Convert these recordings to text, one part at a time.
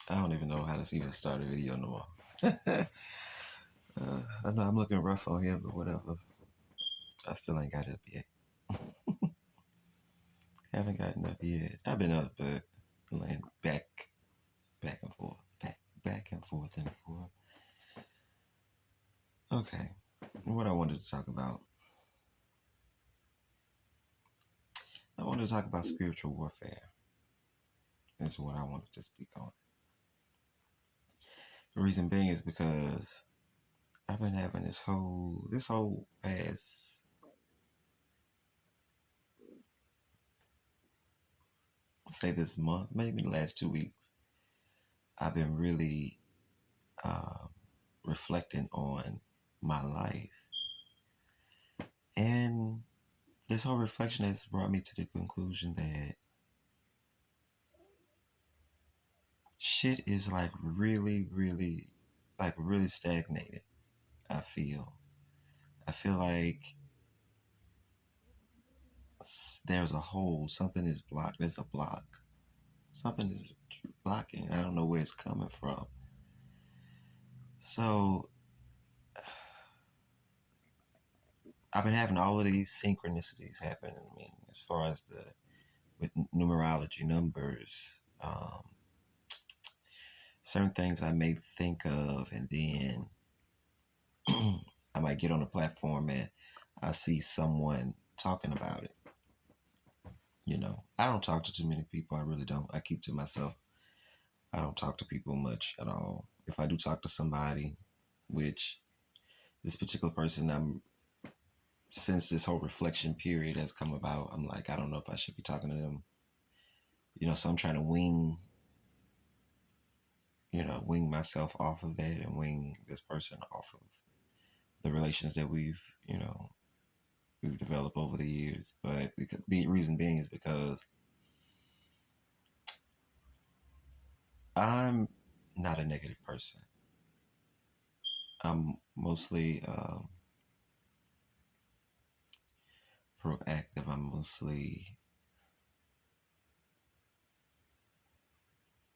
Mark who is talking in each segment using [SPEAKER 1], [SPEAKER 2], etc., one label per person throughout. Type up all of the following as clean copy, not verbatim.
[SPEAKER 1] I don't even know how to even start a video no more. I know I'm looking rough on here, but whatever. I still ain't got up yet. Haven't gotten up yet. I've been up, but laying back and forth, back and forth and forth. Okay, what I wanted to talk about. I wanted to talk about spiritual warfare. Is what I wanted to speak on. The reason being is because I've been having this whole past, say this month, maybe the last 2 weeks. I've been really um, reflecting on my life. And this whole reflection has brought me to the conclusion that shit is like really stagnated. I feel. I feel like there's a hole. Something is blocked. There's a block. Something is blocking. I don't know where it's coming from. So I've been having all of these synchronicities happen. I mean, as far as the with numerology, numbers, certain things I may think of, and then I might get on a platform and I see someone talking about it. I don't talk to too many people. I really don't. I keep to myself. I don't talk to people much at all. If I do talk to somebody, which this particular person, since this whole reflection period has come about, I'm like, I don't know if I should be talking to them. So I'm trying to wing myself off of that and wing this person off of the relations that we've developed over the years. But the reason being is because I'm not a negative person. I'm mostly proactive. I'm mostly,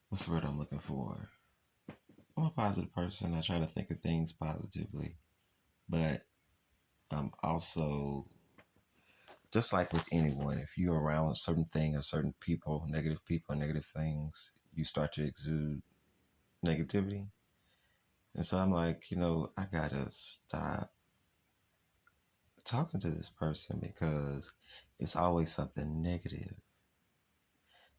[SPEAKER 1] what's the word I'm looking for? I'm a positive person. I try to think of things positively, but I'm also, just like with anyone, if you're around a certain thing or certain people, negative things, you start to exude negativity. And so I'm like, I gotta stop talking to this person because it's always something negative.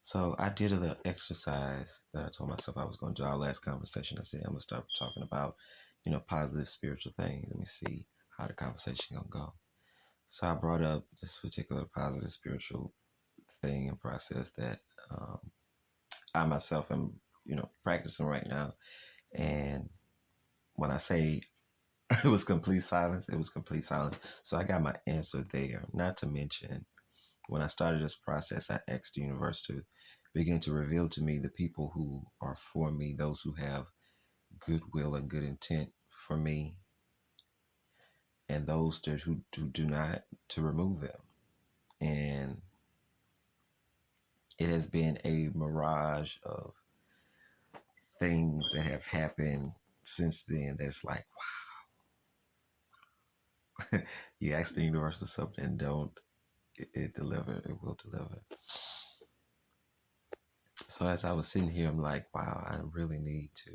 [SPEAKER 1] So I did a little exercise that I told myself I was going to do. Our last conversation, I said I'm gonna start talking about, positive spiritual things. Let me see how the conversation gonna go. So I brought up this particular positive spiritual thing and process that um, I myself am, practicing right now. And when I say it was complete silence, it was complete silence. So I got my answer there. Not to mention, when I started this process, I asked the universe to begin to reveal to me the people who are for me, those who have goodwill and good intent for me, and those who do not, to remove them. And it has been a mirage of things that have happened since then that's like, wow. You ask the universe for something, don't it deliver, it will deliver. So as I was sitting here, I'm like, wow, I really need to.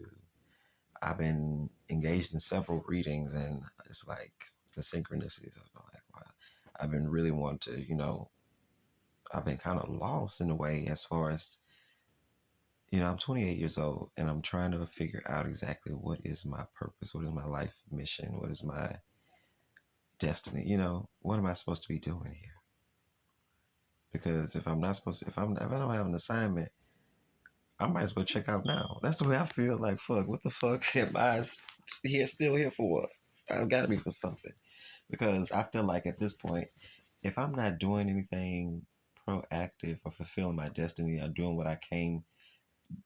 [SPEAKER 1] I've been engaged in several readings, and it's like the synchronicities. I'm like, wow, I've been really wanting to, I've been kind of lost in a way as far as, I'm 28 years old and I'm trying to figure out exactly what is my purpose, what is my life mission, what is my destiny, what am I supposed to be doing here? Because if I'm not supposed to, if I don't have an assignment, I might as well check out now. That's the way I feel. Like, fuck, what the fuck am I still here for? I've got to be for something. Because I feel like at this point, if I'm not doing anything proactive or fulfilling my destiny or doing what I came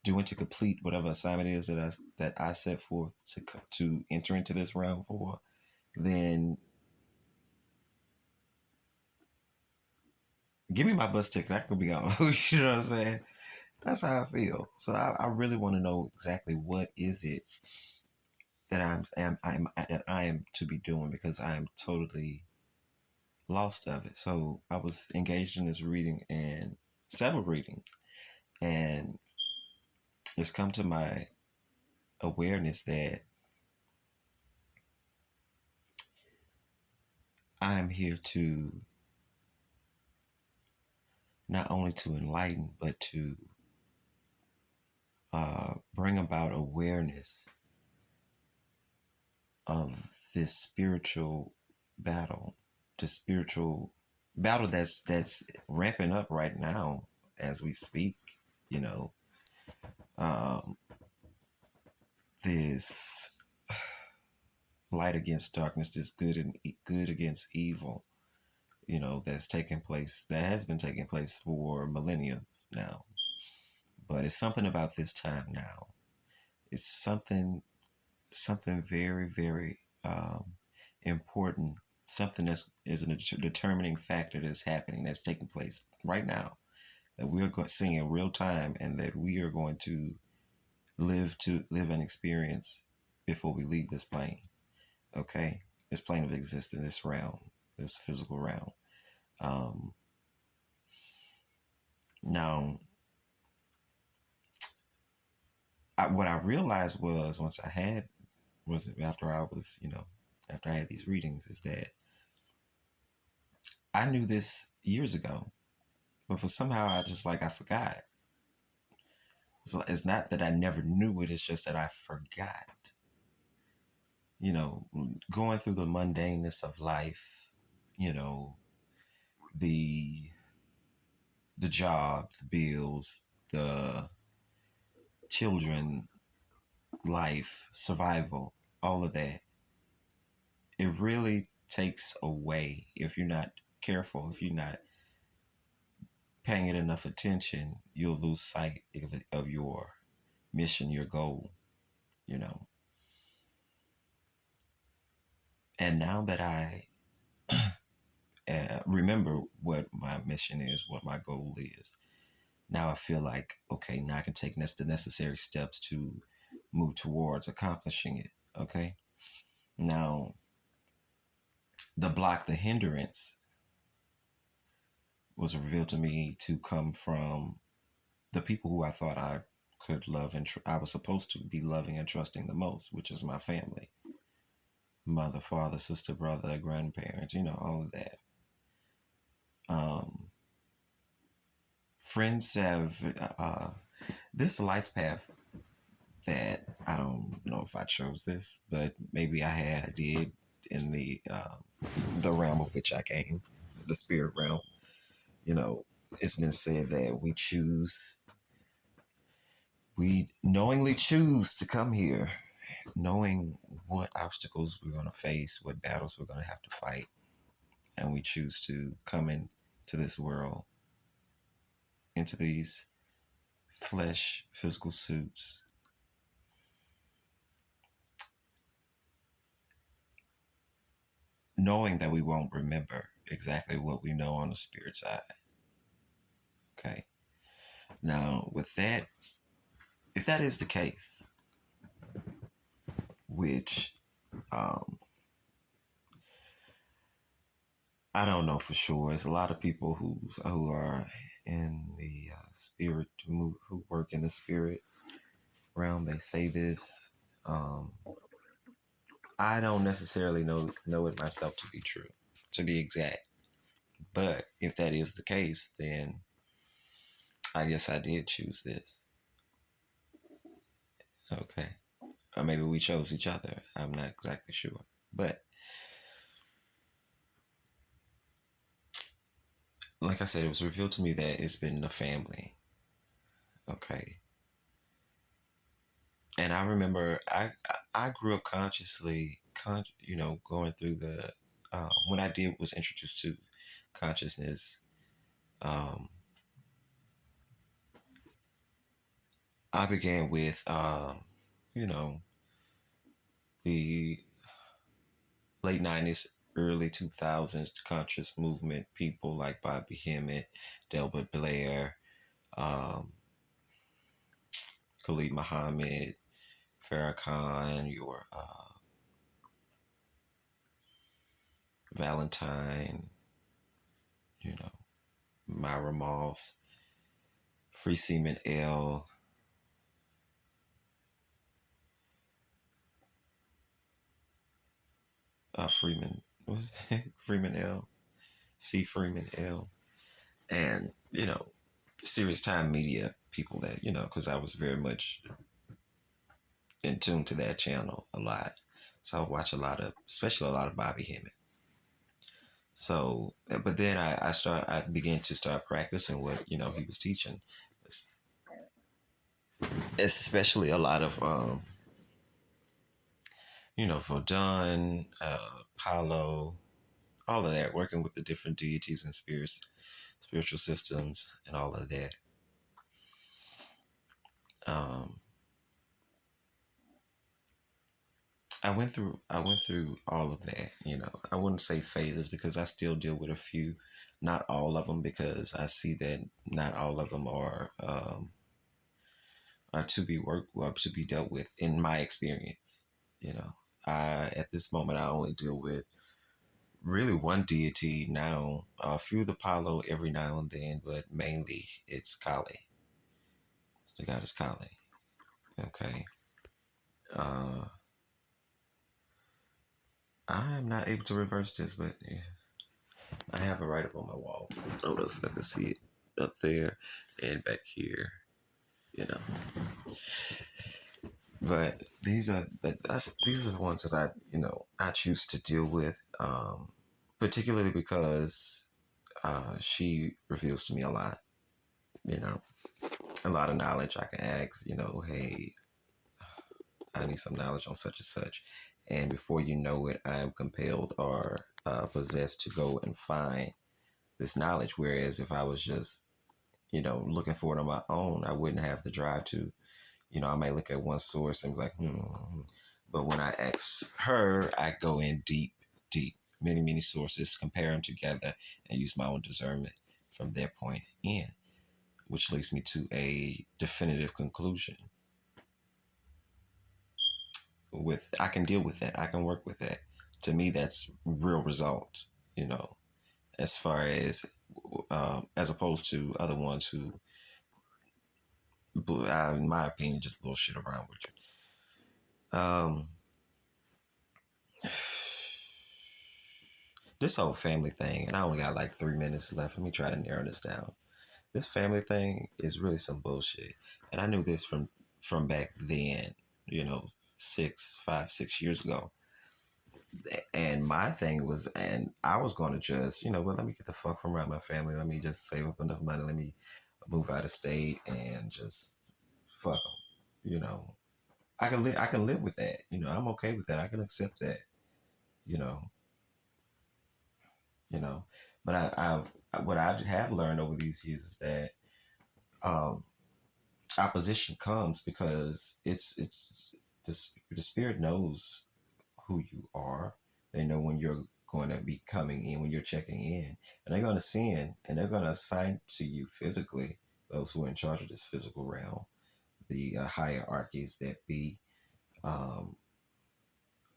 [SPEAKER 1] doing to complete whatever assignment it is that I set forth to enter into this realm for, then give me my bus ticket. I could be gone. You know what I'm saying? That's how I feel. So I really want to know exactly what is it that I am to be doing, because I am totally lost of it. So I was engaged in this reading and several readings, and it's come to my awareness that I'm here to not only to enlighten, but to bring about awareness of this spiritual battle, the spiritual battle that's ramping up right now as we speak. You know, um, this light against darkness, this good against evil. You know, that's taking place. That has been taking place for millennia now. But it's something about this time now. It's something very, very important, something that's is a determining factor that's happening, that's taking place right now, that we're seeing in real time, and that we are going to live and experience before we leave this plane. Okay, this plane of existence, this realm, this physical realm. Um, Now, what I realized was once I had was after I was after I had these readings, is that I knew this years ago, but for somehow I just like I forgot. So it's not that I never knew it, it's just that I forgot. You know, going through the mundaneness of life, you know, the the job, the bills, the children, life, survival, all of that. It really takes away if you're not careful, if you're not paying it enough attention, you'll lose sight of your mission, your goal, you know. And now that I remember what my mission is, what my goal is. Now I feel like, okay, now I can take the necessary steps to move towards accomplishing it. Okay. Now, the hindrance was revealed to me to come from the people who I thought I could love and I was supposed to be loving and trusting the most, which is my family, mother, father, sister, brother, grandparents, all of that. Um, Friends have this life path that I don't know if I chose this, but maybe did in the realm of which I came, the spirit realm. You know, it's been said that we knowingly choose to come here, knowing what obstacles we're going to face, what battles we're going to have to fight, and we choose to come into this world, into these flesh, physical suits, knowing that we won't remember exactly what we know on the spirit side. Okay. Now, with that, if that is the case, which um, I don't know for sure, there's a lot of people who are in the spirit, who work in the spirit realm. They say this. Um, I don't necessarily know it myself to be true, to be exact. But if that is the case, then I guess I did choose this. Okay. Or maybe we chose each other. I'm not exactly sure. But like I said, it was revealed to me that it's been the family. Okay. And I remember I grew up going through the when I did was introduced to consciousness. Um, I began with you know the late '90s, early 2000s conscious movement people like Bobby Hemmett, Delbert Blair, um, Khalid Muhammad, Farrakhan, your Valentine, you know, Myra Moss, Free Seaman L, Freeman, what was it? Freeman L, C. Freeman L, and serious time media people that because I was very much in tune to that channel a lot. So I watch a lot of, especially a lot of Bobby Hemmett. So, but then I began to start practicing what he was teaching, especially a lot of Vodun, Palo, all of that, working with the different deities and spirits, spiritual systems, and all of that. Um, I went through all of that. I wouldn't say phases because I still deal with a few, not all of them, because I see that not all of them are to be worked or to be dealt with in my experience. You know, I at this moment I only deal with really one deity now, a few of the Apollo every now and then, but mainly it's Kali. The goddess Kali. Okay. Uh, I am not able to reverse this, but yeah, I have it right up on my wall. I don't know if I can see it up there and back here. You know, but these are the ones that I choose to deal with, particularly because she reveals to me a lot. You know, a lot of knowledge I can ask. Hey, I need some knowledge on such and such, and before you know it, I am compelled or possessed to go and find this knowledge. Whereas if I was just looking for it on my own, I wouldn't have the drive to. I might look at one source and be like, But when I ask her, I go in deep, deep, many, many sources, compare them together, and use my own discernment from their point in, which leads me to a definitive conclusion. I can deal with that. I can work with that. To me, that's real result. You know, as far as opposed to other ones who, in my opinion, just bullshit around with you. This whole family thing, and I only got like 3 minutes left. Let me try to narrow this down. This family thing is really some bullshit, and I knew this from back then. You know, 6 years ago. And my thing was, and I was going to just, well, let me get the fuck from around my family. Let me just save up enough money. Let me move out of state and just fuck them. You know, I can live with that. I'm okay with that. I can accept that. You know, you know. But what I have learned over these years is that um, opposition comes because the spirit knows who you are. They know when you're going to be coming in, when you're checking in, and they're going to send and they're going to assign to you physically those who are in charge of this physical realm, the hierarchies that be um,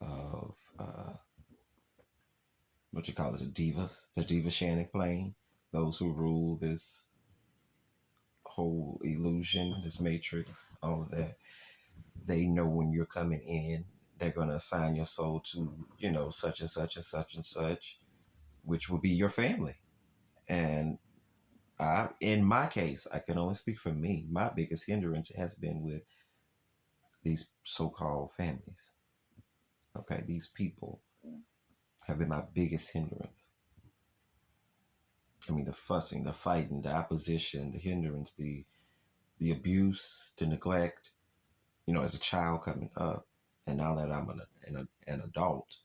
[SPEAKER 1] of what you call it, the diva Shannon plane, those who rule this whole illusion, this matrix, all of that. They know when you're coming in, they're going to assign your soul to, such and such and such and such, which will be your family. And in my case, I can only speak for me. My biggest hindrance has been with these so-called families. Okay, these people have been my biggest hindrance. I mean, the fussing, the fighting, the opposition, the hindrance, the abuse, the neglect. As a child coming up, and now that I'm an adult,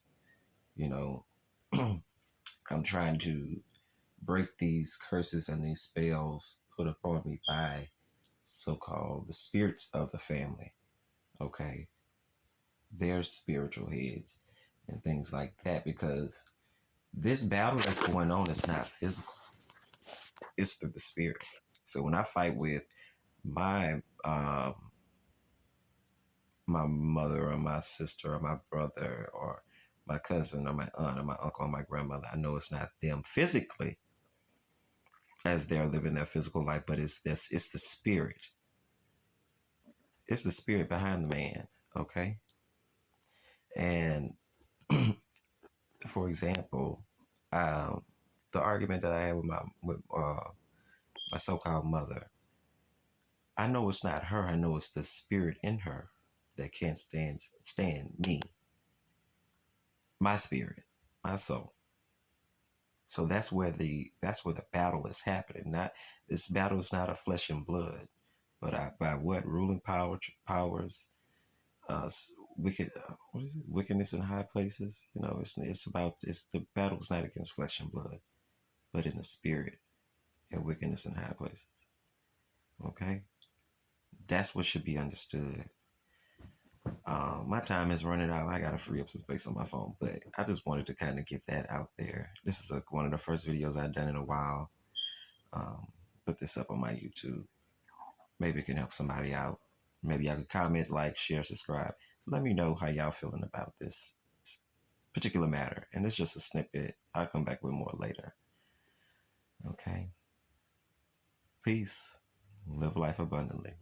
[SPEAKER 1] you know, I'm trying to break these curses and these spells put upon me by so-called the spirits of the family. Okay, their spiritual heads and things like that, because this battle that's going on is not physical, it's through the spirit. So when I fight with my my mother or my sister or my brother or my cousin or my aunt or my uncle or my grandmother. I know it's not them physically as they're living their physical life, but it's this, it's the spirit. It's the spirit behind the man. Okay. And for example, um, the argument that I had with my so-called mother, I know it's not her. I know it's the spirit in her that can't stand me, my spirit, my soul. So that's where the battle is happening. Not this battle is not of flesh and blood, but by what ruling powers, wicked, what is it? Wickedness in high places. It's the battle is not against flesh and blood, but in the spirit and wickedness in high places. Okay, that's what should be understood. My time is running out. I gotta free up some space on my phone, but I just wanted to kind of get that out there. This is one of the first videos I've done in a while. Um, put this up on my YouTube. Maybe it can help somebody out. Maybe y'all can comment, like, share, subscribe. Let me know how y'all feeling about this particular matter. And it's just a snippet. I'll come back with more later. Okay. Peace. Live life abundantly.